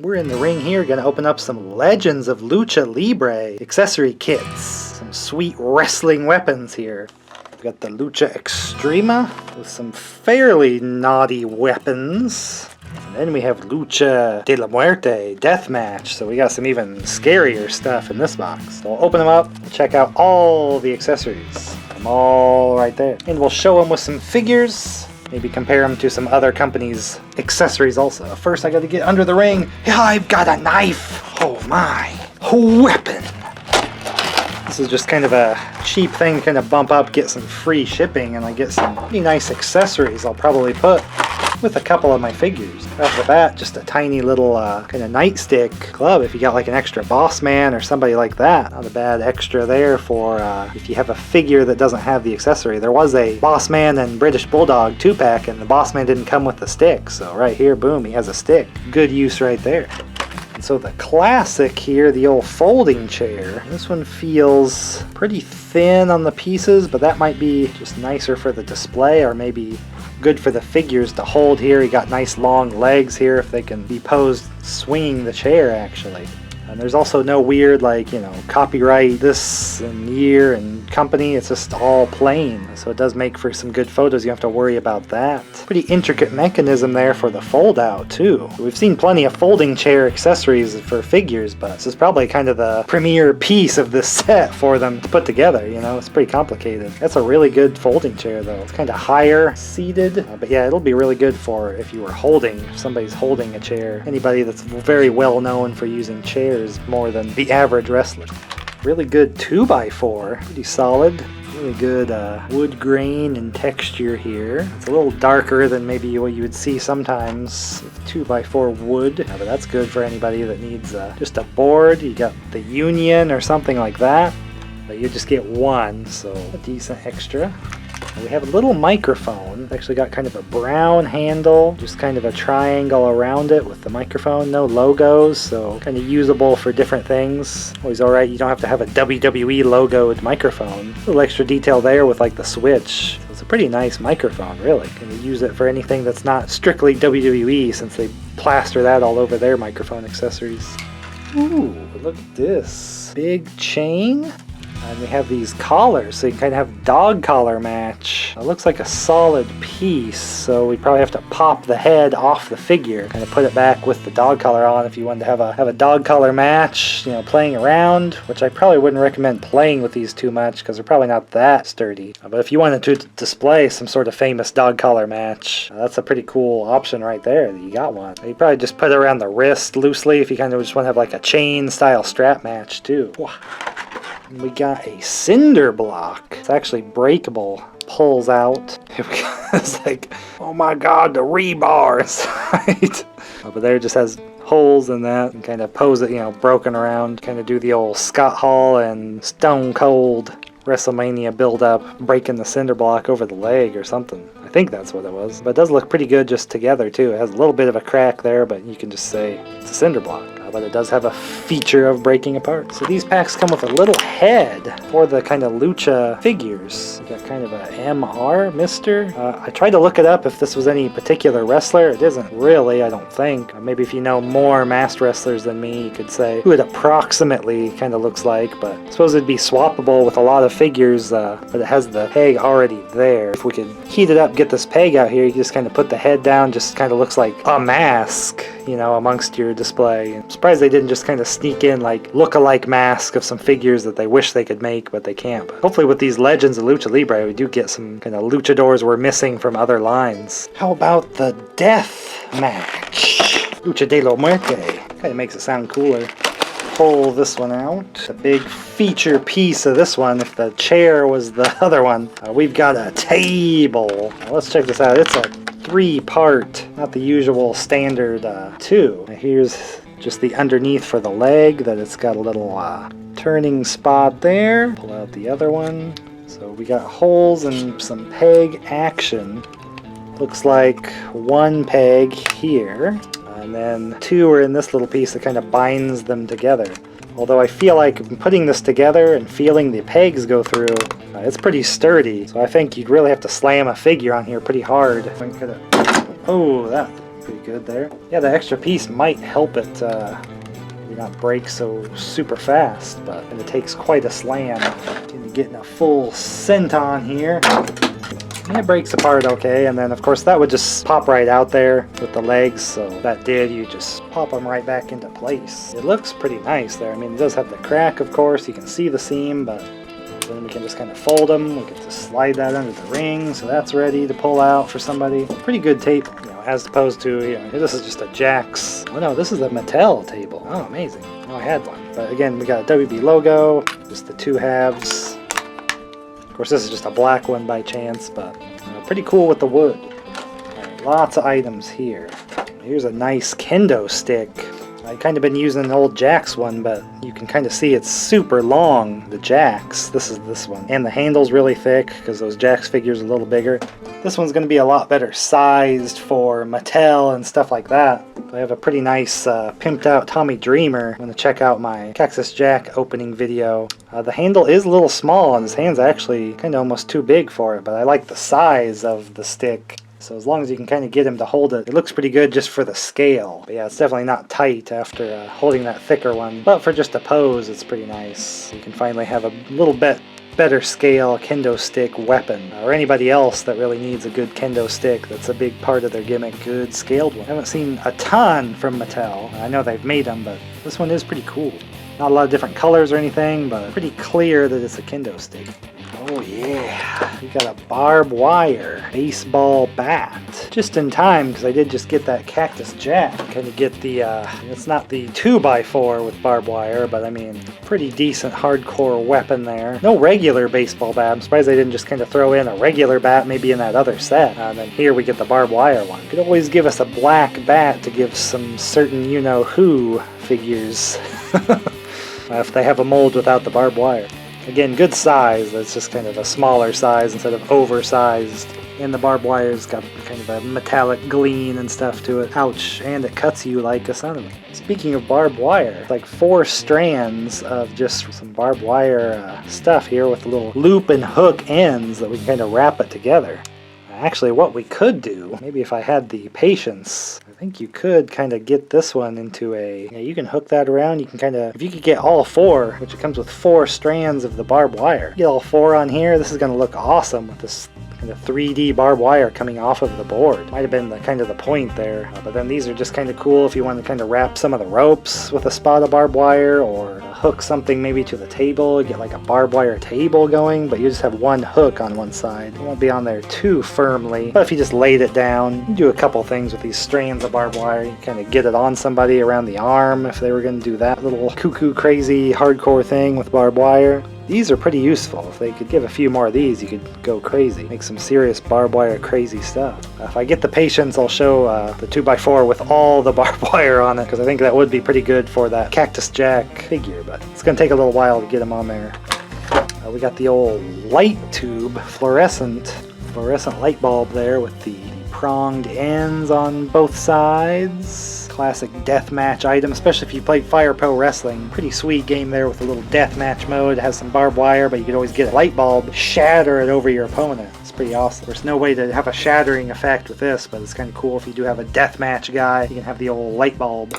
We're in the ring here, gonna open up some Legends of Lucha Libre Accessory Kits. Some sweet wrestling weapons here. We've got the Lucha Extrema with some fairly naughty weapons. And then we have Lucha de la Muerte Deathmatch, so we got some even scarier stuff in this box. So we'll open them up and check out all the accessories. I'm all right there. And we'll show them with some figures. Maybe compare them to some other companies' accessories also. First I gotta get under the ring. Yeah, I've got a knife! Oh my! Weapon! This is just kind of a cheap thing to kind of bump up, get some free shipping, and I get some pretty nice accessories I'll probably put with a couple of my figures. Right off the bat, just a tiny little kind of nightstick club if you got like an extra boss man or somebody like that. Not a bad extra there for if you have a figure that doesn't have the accessory. There was a boss man and British Bulldog 2-pack and the boss man didn't come with the stick. So right here, boom, he has a stick. Good use right there. And so the classic here, the old folding chair. This one feels pretty thin on the pieces, but that might be just nicer for the display or maybe good for the figures to hold here. You got nice long legs here if they can be posed swinging the chair actually. And there's also no weird like, you know, copyright this and year and company. It's just all plain. So it does make for some good photos. You don't have to worry about that. Pretty intricate mechanism there for the fold out too. We've seen plenty of folding chair accessories for figures, but this is probably kind of the premier piece of this set for them to put together. You know, it's pretty complicated. That's a really good folding chair though. It's kind of higher seated, but yeah, it'll be really good for if you were holding, if somebody's holding a chair. Anybody that's very well known for using chairs more than the average wrestler. Really good 2x4, pretty solid. Really good wood grain and texture here. It's a little darker than maybe what you would see sometimes with 2x4 wood, but that's good for anybody that needs just a board. You got the Union or something like that, but you just get one, so a decent extra. We have a little microphone. It's actually got kind of a brown handle, just kind of a triangle around it with the microphone. No logos, so kind of usable for different things. Always alright, you don't have to have a WWE logoed microphone. A little extra detail there with like the switch. So it's a pretty nice microphone, really. Can you use it for anything that's not strictly WWE since they plaster that all over their microphone accessories. Ooh, look at this. Big chain. And we have these collars, so you can kind of have dog collar match. It looks like a solid piece, so we probably have to pop the head off the figure, kind of put it back with the dog collar on if you wanted to have a dog collar match, you know, playing around, which I probably wouldn't recommend playing with these too much because they're probably not that sturdy. But if you wanted to display some sort of famous dog collar match, that's a pretty cool option right there that you got one. You probably just put it around the wrist loosely if you kind of just want to have like a chain style strap match too. We got a cinder block. It's actually breakable. Pulls out. It's like, oh my god, the rebar inside. But there it just has holes in that and kind of pose it, you know, broken around. Kind of do the old Scott Hall and Stone Cold WrestleMania build up, breaking the cinder block over the leg or something. I think that's what it was. But it does look pretty good just together too. It has a little bit of a crack there, but you can just say it's a cinder block. But it does have a feature of breaking apart. So these packs come with a little head for the kind of lucha figures. You got kind of a MR, Mr. I tried to look it up if this was any particular wrestler. It isn't really, I don't think. Maybe if you know more masked wrestlers than me, you could say who it approximately kind of looks like, but I suppose it'd be swappable with a lot of figures, but it has the peg already there. If we could heat it up, get this peg out here, you just kind of put the head down, just kind of looks like a mask, you know, amongst your display. I'm surprised they didn't just kind of sneak in like look-alike mask of some figures that they wish they could make, but they can't. But hopefully with these Legends of Lucha Libre, we do get some kind of luchadors we're missing from other lines. How about the death match? Lucha de la Muerte. Kind of makes it sound cooler. Pull this one out. The big feature piece of this one, if the chair was the other one, we've got a table. Now let's check this out. It's a 3-part, not the usual standard 2. Here's just the underneath for the leg, that it's got a little turning spot there. Pull out the other one. So we got holes and some peg action. Looks like one peg here, and then 2 are in this little piece that kind of binds them together. Although I feel like putting this together and feeling the pegs go through, it's pretty sturdy. So I think you'd really have to slam a figure on here pretty hard. Oh, that Pretty good there. Yeah, the extra piece might help it maybe not break so super fast, but it takes quite a slam. Getting a full senton here. And it breaks apart okay, and then of course that would just pop right out there with the legs, so that did, you just pop them right back into place. It looks pretty nice there. I mean, it does have the crack, of course, you can see the seam, but then we can just kind of fold them. We can just slide that under the ring, so that's ready to pull out for somebody. Pretty good tape, you know, as opposed to, you know, this is just a Jax. Oh no, this is a Mattel table. Oh, amazing. Oh, I had one. But again, we got a WB logo, just the two halves. Of course, this is just a black one by chance, but pretty cool with the wood. Right, lots of items here. Here's a nice kendo stick. I've kind of been using an old Jax one, but you can kind of see it's super long, the Jax. This is this one. And the handle's really thick, because those Jax figures are a little bigger. This one's going to be a lot better sized for Mattel and stuff like that. I have a pretty nice pimped out Tommy Dreamer. I'm going to check out my Cactus Jack opening video. The handle is a little small, and his hand's actually kind of almost too big for it, but I like the size of the stick. So as long as you can kind of get him to hold it, it looks pretty good just for the scale. But yeah, it's definitely not tight after holding that thicker one. But for just a pose, it's pretty nice. You can finally have a little bit better scale kendo stick weapon, or anybody else that really needs a good kendo stick. That's a big part of their gimmick. Good scaled one. I haven't seen a ton from Mattel. I know they've made them, but this one is pretty cool. Not a lot of different colors or anything, but pretty clear that it's a kendo stick. Oh yeah, we got a barbed wire baseball bat. Just in time, because I did just get that Cactus Jack. Kind of get the, it's not the 2x4 with barbed wire, but I mean, pretty decent hardcore weapon there. No regular baseball bat. I'm surprised they didn't just kind of throw in a regular bat maybe in that other set. And then here we get the barbed wire one. Could always give us a black bat to give some certain you-know-who figures. If they have a mold without the barbed wire. Again, good size. That's just kind of a smaller size instead of oversized. And the barbed wire's got kind of a metallic gleam and stuff to it. Ouch, and it cuts you like a son of a. Speaking of barbed wire, like 4 strands of just some barbed wire stuff here with little loop and hook ends that we can kind of wrap it together. Actually, what we could do, maybe if I had the patience, I think you could kind of get this one into a, you can hook that around, you can kind of, if you could get all 4, which it comes with 4 strands of the barbed wire, get all 4 on here, this is going to look awesome with this kind of 3D barbed wire coming off of the board. Might have been the kind of the point there, but then these are just kind of cool if you want to kind of wrap some of the ropes with a spot of barbed wire, or hook something maybe to the table, get like a barbed wire table going, but you just have one hook on one side. It won't be on there too firmly, but if you just laid it down, you do a couple things with these strands of barbed wire. You kind of get it on somebody around the arm if they were going to do that little cuckoo crazy hardcore thing with barbed wire. These are pretty useful. If they could give a few more of these, you could go crazy. Make some serious barbed wire crazy stuff. If I get the patience, I'll show the 2x4 with all the barbed wire on it, because I think that would be pretty good for that Cactus Jack figure, but it's going to take a little while to get them on there. We got the old light tube, fluorescent light bulb there with the pronged ends on both sides. Classic deathmatch item, especially if you played Fire Pro Wrestling. Pretty sweet game there with a little deathmatch mode. It has some barbed wire, but you could always get a light bulb, shatter it over your opponent. It's pretty awesome. There's no way to have a shattering effect with this, but it's kind of cool if you do have a deathmatch guy. You can have the old light bulb.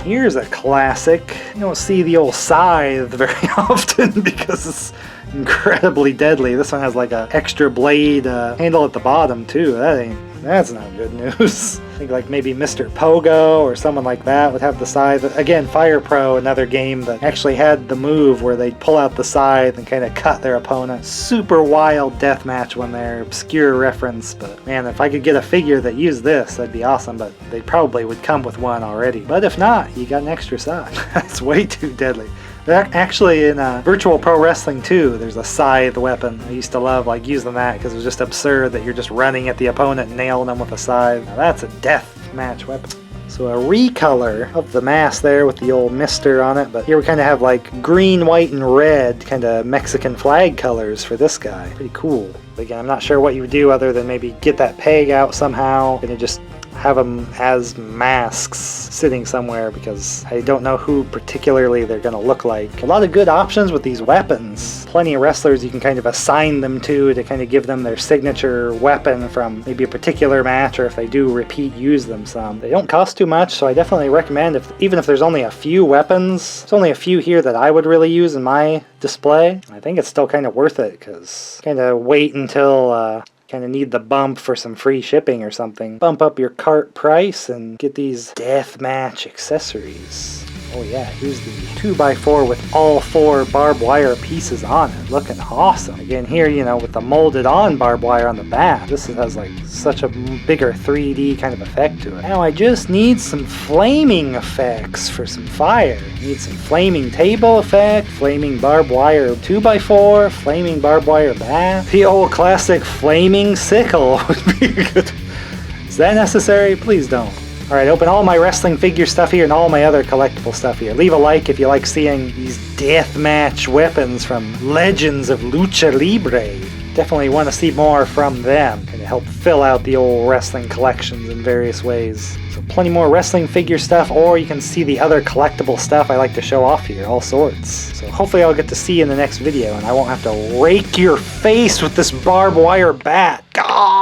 Here's a classic. You don't see the old scythe very often because it's incredibly deadly. This one has like an extra blade handle at the bottom too. That's not good news. I think like maybe Mr. Pogo or someone like that would have the scythe. Again, Fire Pro, another game that actually had the move where they pull out the scythe and kind of cut their opponent. Super wild deathmatch one there, obscure reference, but man, if I could get a figure that used this, that'd be awesome, but they probably would come with one already. But if not, you got an extra scythe. That's way too deadly. Actually, in Virtual Pro Wrestling 2, there's a scythe weapon. I used to love like using that because it was just absurd that you're just running at the opponent and nailing them with a scythe. Now that's a death match weapon. So a recolor of the mask there with the old mister on it, but here we kind of have like green, white, and red kind of Mexican flag colors for this guy. Pretty cool. But again, I'm not sure what you would do other than maybe get that peg out somehow. Gonna just have them as masks sitting somewhere because I don't know who particularly they're going to look like. A lot of good options with these weapons. Plenty of wrestlers you can kind of assign them to kind of give them their signature weapon from maybe a particular match, or if they do repeat use them some. They don't cost too much, so I definitely recommend, even if there's only a few weapons, there's only a few here that I would really use in my display. I think it's still kind of worth it because kind of wait until kind of need the bump for some free shipping or something. Bump up your cart price and get these deathmatch accessories. Oh yeah, here's the 2x4 with all 4 barbed wire pieces on it. Looking awesome. Again here, you know, with the molded on barbed wire on the back. This has like such a bigger 3D kind of effect to it. Now I just need some flaming effects for some fire. Need some flaming table effect, flaming barbed wire 2x4, flaming barbed wire bat. The old classic flaming sickle would be good. Is that necessary? Please don't. Alright, open all my wrestling figure stuff here and all my other collectible stuff here. Leave a like if you like seeing these deathmatch weapons from Legends of Lucha Libre. Definitely want to see more from them and help fill out the old wrestling collections in various ways. So plenty more wrestling figure stuff, or you can see the other collectible stuff I like to show off here, all sorts. So hopefully I'll get to see you in the next video and I won't have to rake your face with this barbed wire bat. God!